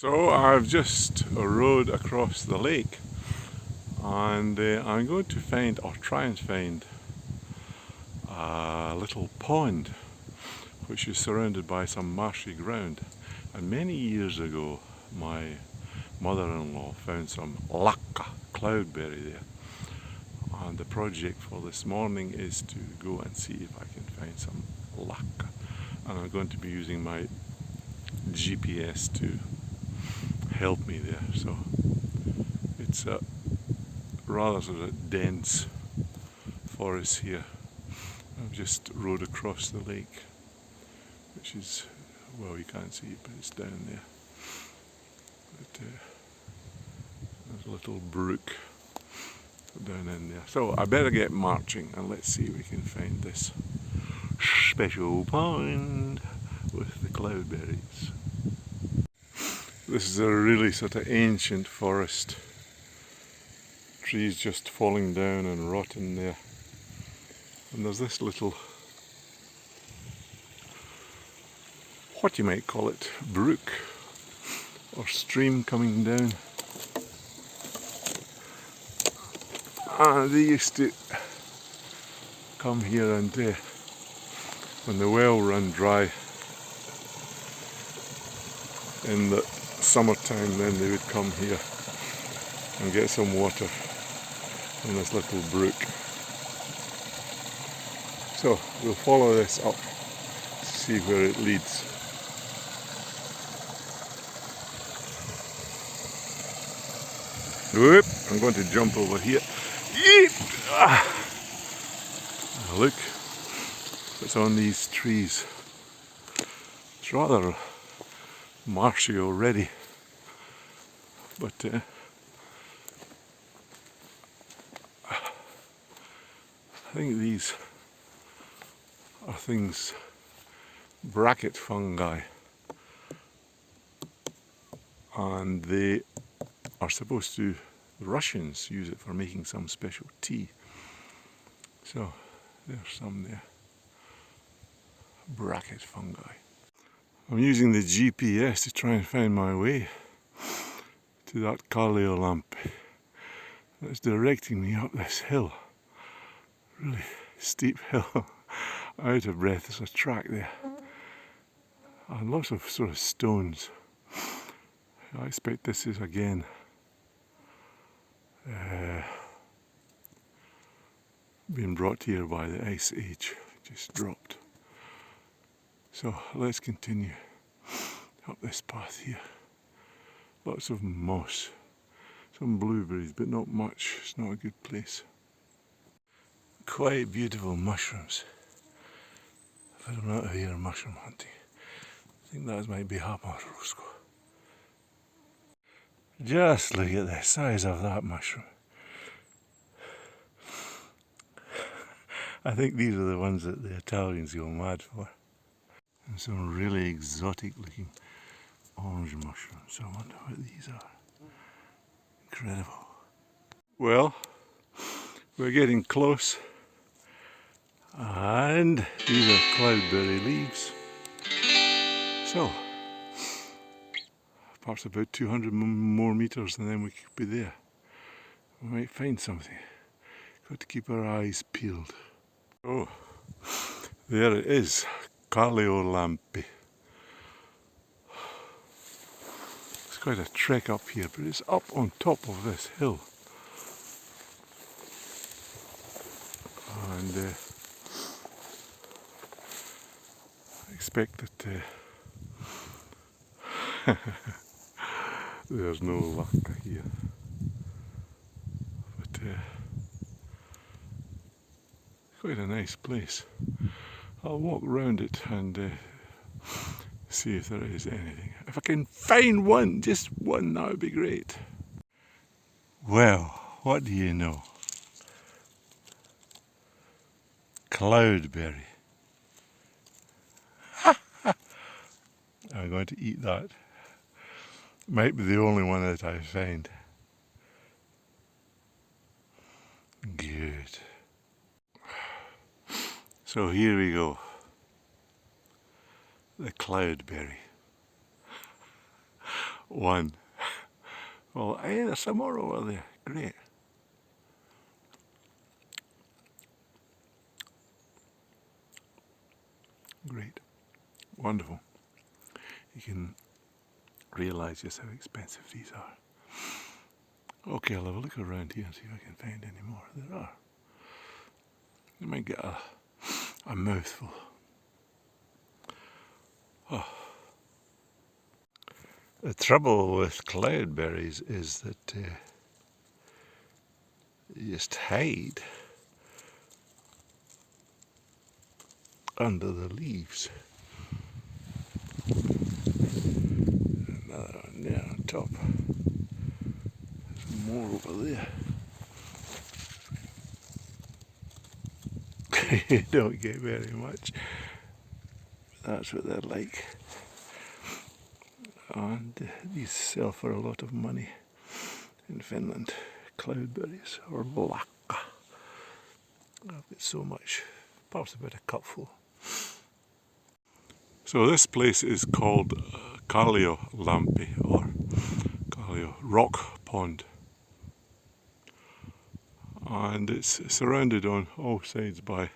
So I've just rowed across the lake and I'm going to find, or try and find, a little pond which is surrounded by some marshy ground. And many years ago my mother-in-law found some laka, cloudberry there. And the project for this morning is to go and see if I can find some laka. And I'm going to be using my GPS to help me there. So it's a rather sort of dense forest here. I've just rowed across the lake, which is, well, you can't see it, but it's down there. But there's a little brook down in there. So I better get marching and let's see if we can find this special pond with the cloudberries. This is a really sort of ancient forest. Trees just falling down and rotting there. And there's this little, what you might call it, brook or stream coming down. And they used to come here and when the well run dry in the summertime, then they would come here and get some water in this little brook. So we'll follow this up to see where it leads. Whoop, I'm going to jump over here. Look what's on these trees. It's rather marshy already, but I think these are things, bracket fungi, and they are supposed to, the Russians use it for making some special tea. So there's some there, bracket fungi. I'm using the GPS to try and find my way to that Kalliolampi. That's directing me up this hill, really steep hill. Out of breath. There's a track there and lots of sort of stones. I expect this is again being brought here by the ice age, just dropped. So let's continue up this path here. Lots of moss, some blueberries, but not much. It's not a good place. Quite beautiful mushrooms. If I'm out here mushroom hunting, I think that might be Hamarosco. Just look at the size of that mushroom. I think these are the ones that the Italians go mad for. And some really exotic looking orange mushrooms. I wonder what these are. Incredible. Well, we're getting close. And these are cloudberry leaves. So, perhaps about 200 more meters and then we could be there. We might find something. Got to keep our eyes peeled. Oh, there it is, Kalliolampi. It's quite a trek up here, but it's up on top of this hill. And I expect that there's no laka here, but quite a nice place. I'll walk around it and see if there is anything. If I can find one, just one, that would be great. Well, what do you know? Cloudberry. I'm going to eat that. Might be the only one that I find. Good. So here we go. The cloudberry. one. Well, hey, there's some more over there. Great. Great. Wonderful. You can realize just how expensive these are. Okay, I'll have a look around here and see if I can find any more. There are. You might get a mouthful. Oh. The trouble with cloudberries is that you just hide under the leaves. Another one there on top. There's more over there. You don't get very much. That's what they're like. And these sell for a lot of money in Finland. Cloudberries or lakka. I've got so much, perhaps about a cupful. So this place is called Kalliolampi or Kallio Rock Pond. And it's surrounded on all sides by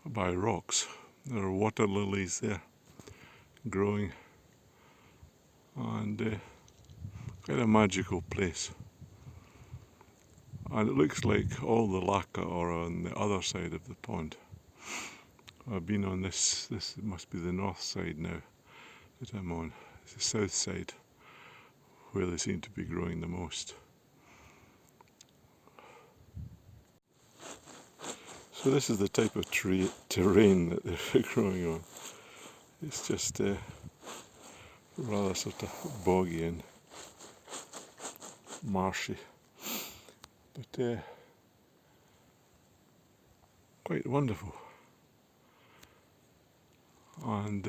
rocks. There are water lilies there growing, and quite a magical place. And it looks like all the lakka are on the other side of the pond. I've been on this must be the north side now that I'm on. It's the south side where they seem to be growing the most. So this is the type of terrain that they're growing on. It's just rather sort of boggy and marshy, but quite wonderful. And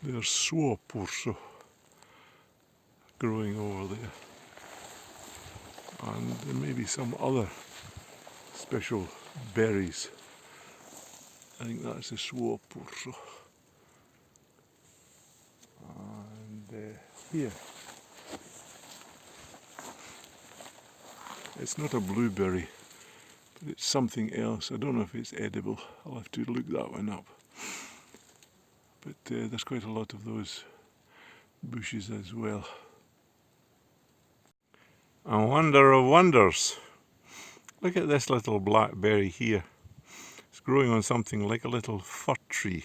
there's suopurso growing over there, and there may be some other special berries. I think that's a suopurso. And here, it's not a blueberry, but it's something else. I don't know if it's edible. I'll have to look that one up. But there's quite a lot of those bushes as well. A wonder of wonders. Look at this little blackberry here. It's growing on something like a little fir tree.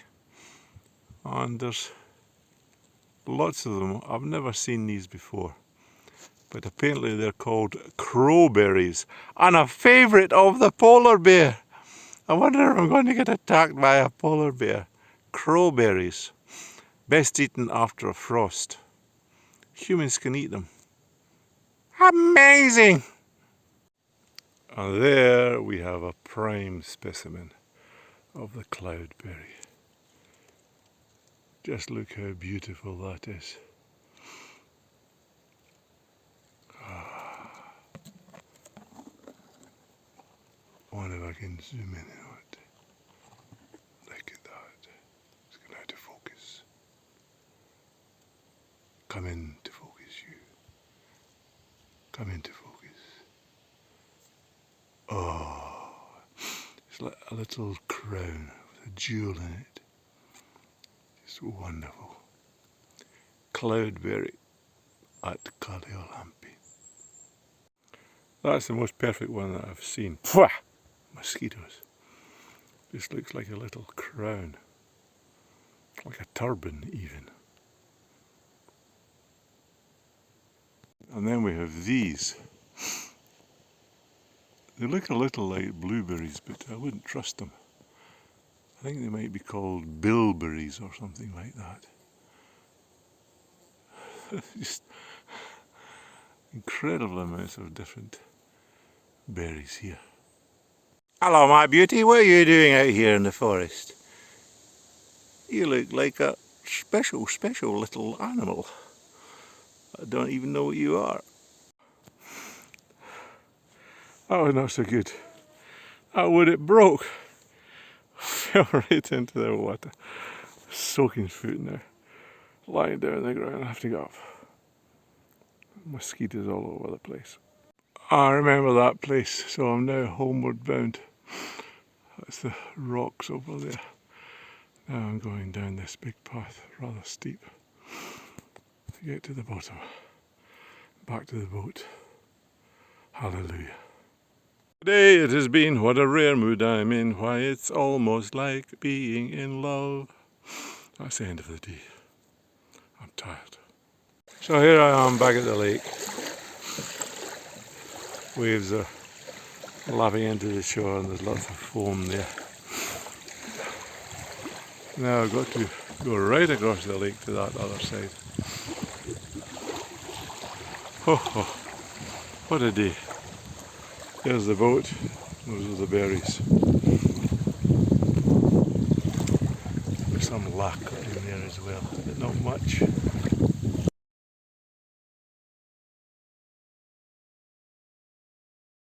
And there's lots of them. I've never seen these before. But apparently they're called crowberries. And a favourite of the polar bear. I wonder if I'm going to get attacked by a polar bear. Crowberries. Best eaten after a frost. Humans can eat them. Amazing! And there we have a prime specimen of the cloudberry. Just look how beautiful that is. Wonder if I can zoom in on it. Look at that. It's going out of focus. Come into focus, you. Come into focus. Oh, it's like a little crown with a jewel in it. It's wonderful. Cloudberry at Kalliolampi. That's the most perfect one that I've seen. Pwah! Mosquitoes. This looks like a little crown. Like a turban even. And then we have these. They look a little like blueberries, but I wouldn't trust them. I think they might be called bilberries or something like that. Just incredible amounts of different berries here. Hello my beauty, what are you doing out here in the forest? You look like a special little animal. I don't even know what you are. Oh, not so good. That wood, it broke. Fell right into the water. Soaking foot now. lying down on the ground. I have to get up. Mosquitoes all over the place. I remember that place, so I'm now homeward bound. That's the rocks over there. Now I'm going down this big path, rather steep, to get to the bottom. Back to the boat. Hallelujah. Today it has been, what a rare mood I'm in, why it's almost like being in love. That's the end of the day. I'm tired. So here I am back at the lake. Waves are lapping into the shore and there's lots of foam there. Now I've got to go right across the lake to that other side. Oh, what a day. There's the boat, those are the berries. There's some lac in there as well, but not much.